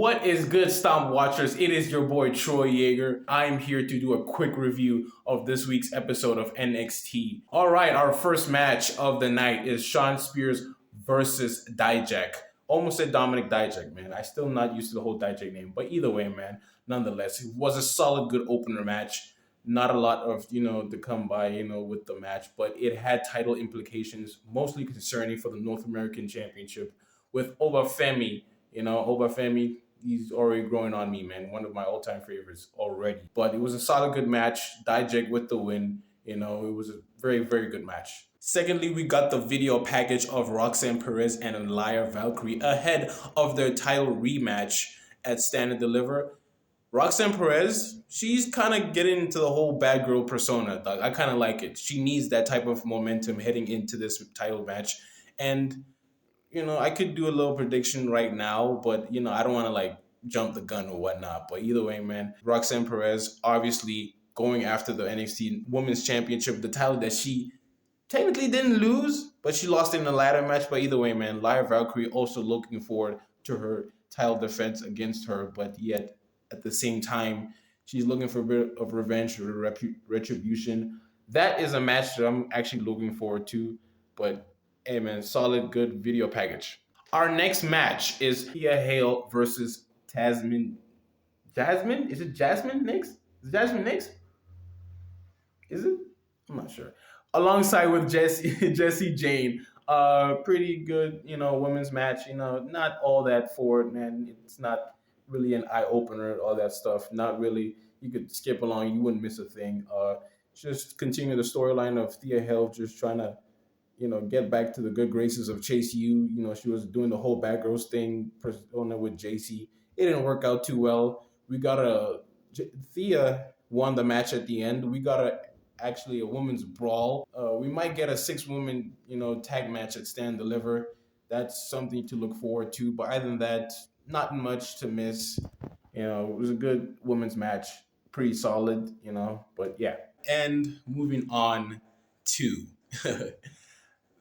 What is good, Stomp Watchers? It is your boy Troy Yeager. I'm here to do a quick review of this week's episode of NXT. All right, our first match of the night is Shawn Spears versus Dijak. Almost said Dominic Dijak, man. I still not used to the whole Dijak name, but either way, man, nonetheless, it was a solid, good opener match. Not a lot of, to come by, with the match, but it had title implications, mostly concerning for the North American Championship with Obafemi. Obafemi, he's already growing on me, man. One of my all-time favorites already. But it was a solid, good match. Dijak with the win. It was a very, very good match. Secondly, we got the video package of Roxanne Perez and Lyra Valkaria ahead of their title rematch at Stand and Deliver. Roxanne Perez, she's kind of getting into the whole bad girl persona, dog. I kind of like it. She needs that type of momentum heading into this title match. And I could do a little prediction right now, but, I don't want to, jump the gun or whatnot. But either way, man, Roxanne Perez obviously going after the NXT Women's Championship, the title that she technically didn't lose, but she lost in the ladder match. But either way, man, Lyra Valkyrie also looking forward to her title defense against her, but yet at the same time, she's looking for a bit of revenge or retribution. That is a match that I'm actually looking forward to, but hey man, solid, good video package. Our next match is Thea Hail versus Tasmin. Jasmine? Is it Jazmine Nix? Is it Jazmine Nix? Is it? I'm not sure. Alongside with Jessie Jane. Pretty good, women's match. Not all that forward, man. It's not really an eye-opener, all that stuff. Not really. You could skip along. You wouldn't miss a thing. Just continue the storyline of Thea Hail just trying to get back to the good graces of Chase U. She was doing the whole Bad Girls thing persona with JC. It didn't work out too well. Thea won the match at the end. We got actually a women's brawl. We might get a 6-woman, tag match at Stand Deliver. That's something to look forward to. But other than that, not much to miss. It was a good women's match. Pretty solid, but yeah. And moving on to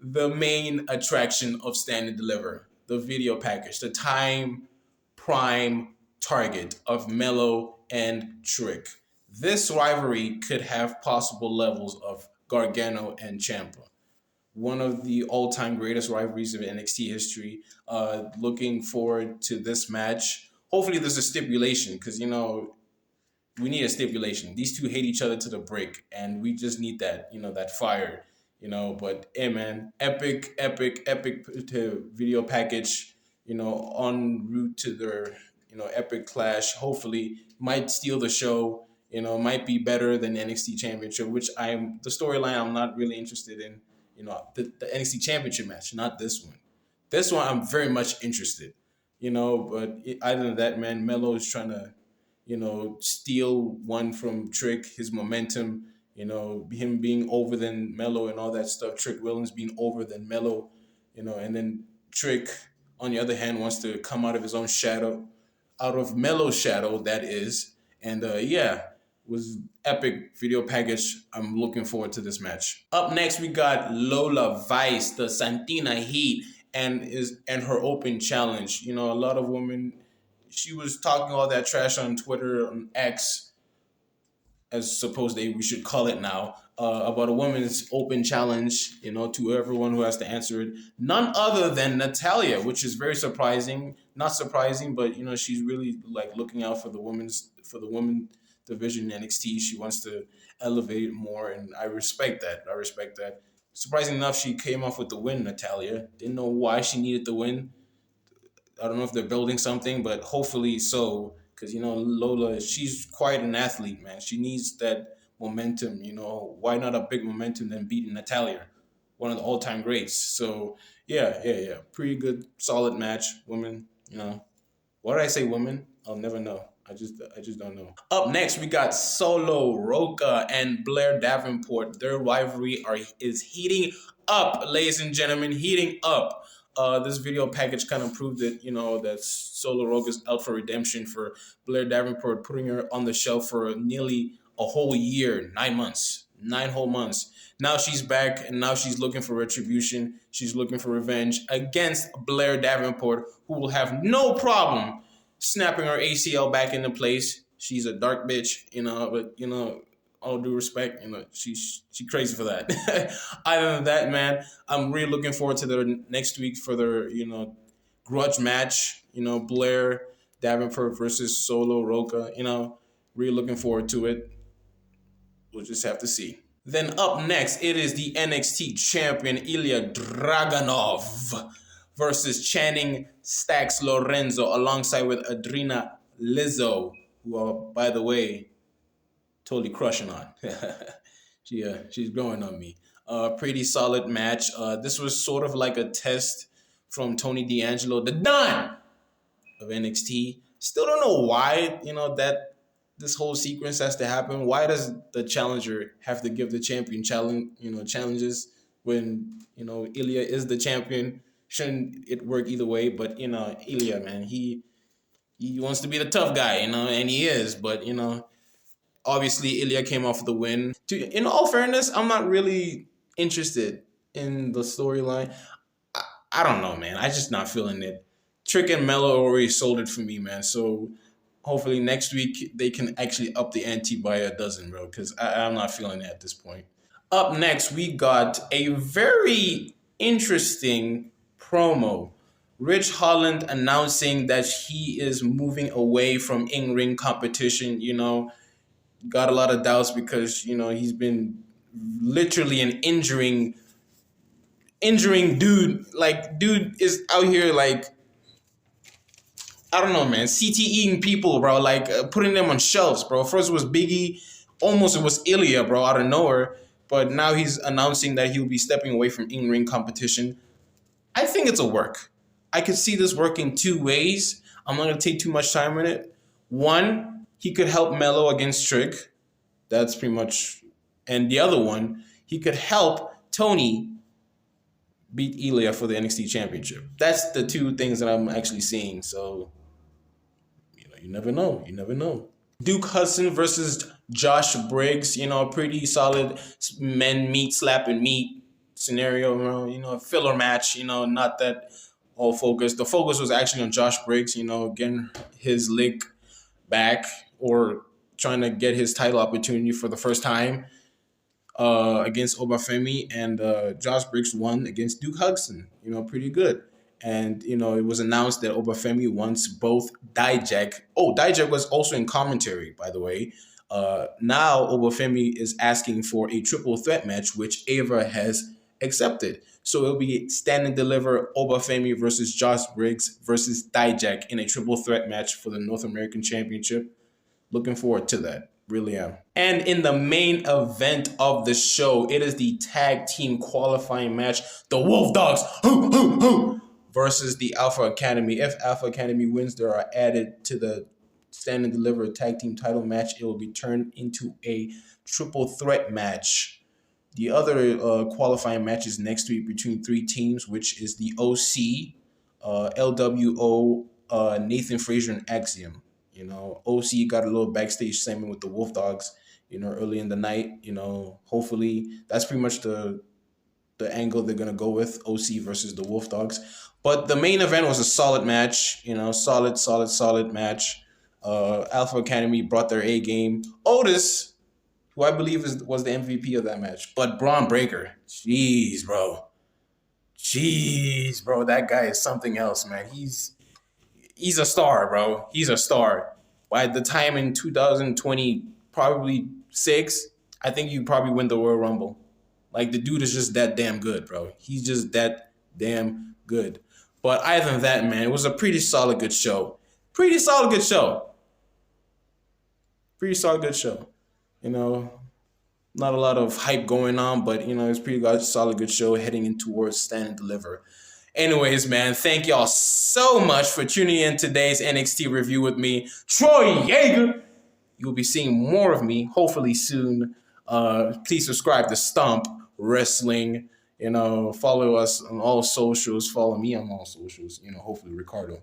the main attraction of Stand and Deliver, the video package, the time prime target of Melo and Trick. This rivalry could have possible levels of Gargano and Ciampa. One of the all-time greatest rivalries of NXT history. Looking forward to this match. Hopefully there's a stipulation because, we need a stipulation. These two hate each other to the break, and we just need that, that fire. But hey man, epic video package, en route to their, epic clash. Hopefully might steal the show, might be better than the NXT Championship, which the storyline I'm not really interested in, the NXT Championship match, not this one. This one I'm very much interested, but other than that, man, Melo is trying to, steal one from Trick, his momentum. Him being over than Melo and all that stuff. Trick Williams being over than Melo, and then Trick, on the other hand, wants to come out of his own shadow, out of Melo's shadow, that is. And was epic video package. I'm looking forward to this match. Up next, we got Lola Vices, the Santina Heat, and her open challenge. A lot of women, she was talking all that trash on Twitter, on X, as supposedly we should call it now, about a woman's open challenge, to everyone who has to answer it. None other than Natalia, which is very surprising. Not surprising, but she's really looking out for the women division in NXT. She wants to elevate it more, and I respect that. Surprising enough, she came off with the win, Natalia. Didn't know why she needed the win. I don't know if they're building something, but hopefully so. Because, Lola, she's quite an athlete, man. She needs that momentum, Why not a big momentum than beating Natalia, one of the all-time greats? So, yeah. Pretty good, solid match. Women, Why did I say women? I'll never know. I just don't know. Up next, we got Solo, Ruca, and Blair Davenport. Their rivalry is heating up, ladies and gentlemen, heating up. This video package kind of proved it, that Solo Ruca's out for redemption for Blair Davenport, putting her on the shelf for nearly a whole year, 9 whole months. Now she's back, and now she's looking for retribution. She's looking for revenge against Blair Davenport, who will have no problem snapping her ACL back into place. She's a dark bitch, but all due respect, she crazy for that. Other than that, man, I'm really looking forward to their next week for their, grudge match, Blair Davenport versus Solo Roca, really looking forward to it. We'll just have to see. Then up next, it is the NXT champion Ilja Dragonov versus Channing Stacks Lorenzo alongside with Adrina Lizzo, who are, by the way, totally crushing on. She's growing on me. Pretty solid match. This was sort of like a test from Tony D'Angelo, the Don of NXT. Still don't know why, that this whole sequence has to happen. Why does the challenger have to give the champion challenges when, Ilja is the champion? Shouldn't it work either way? But, Ilja, man, he wants to be the tough guy, and he is. But, obviously Ilja came off the win. In all fairness, I'm not really interested in the storyline. I don't know, man. I just not feeling it. Trick and Melo already sold it for me, man. So hopefully next week they can actually up the ante by a dozen, bro, because I'm not feeling it at this point. Up next, we got a very interesting promo. Rich Holland announcing that he is moving away from in-ring competition, got a lot of doubts because, he's been literally an injuring dude. Like, dude is out here, like, I don't know, man, CTEing people, bro, like putting them on shelves, bro. First it was Biggie, almost it was Ilia, bro, out of nowhere. But now he's announcing that he'll be stepping away from in-ring competition. I think it's a work. I could see this working two ways. I'm not going to take too much time on it. One, he could help Melo against Trick. That's pretty much... And the other one, he could help Tony beat Ilia for the NXT Championship. That's the two things that I'm actually seeing. So, you never know. You never know. Duke Hudson versus Josh Briggs. Pretty solid men meet, slapping meat scenario. A filler match. Not that all focus. The focus was actually on Josh Briggs, getting his lick back or trying to get his title opportunity for the first time against Obafemi, and Josh Briggs won against Duke Hudson. Pretty good. And, it was announced that Obafemi wants both Dijak. Oh, Dijak was also in commentary, by the way. Now Obafemi is asking for a triple threat match, which Ava has accepted. So it'll be stand and deliver Obafemi versus Josh Briggs versus Dijak in a triple threat match for the North American Championship. Looking forward to that. Really am. And in the main event of the show, it is the tag team qualifying match. The wolfdogs versus the Aplha Academy. If Aplha Academy wins, they are added to the stand and deliver tag team title match. It will be turned into a triple threat match. The other qualifying match is next week between three teams, which is the OC, LWO, Nathan Frazier, and Axiom. OC got a little backstage segment with the wolfdogs, early in the night. Hopefully that's pretty much the angle they're gonna go with, OC versus the wolfdogs. But the main event was a solid match, solid match. Aplha Academy brought their A game. Otis, who I believe was the MVP of that match, but Braun Breaker, jeez, bro, that guy is something else, man. He's a star, bro. He's a star. By the time in 2020, probably 6, I think you probably win the Royal Rumble. Like, the dude is just that damn good, bro. He's just that damn good. But other than that, man, it was a pretty solid good show. Not a lot of hype going on, but, it's pretty solid good show heading in towards Stand and Deliver. Anyways, man, thank y'all so much for tuning in today's NXT review with me, Troy Yeager. You'll be seeing more of me, hopefully soon. Please subscribe to Stomp Wrestling. Follow us on all socials. Follow me on all socials. Hopefully Ricardo.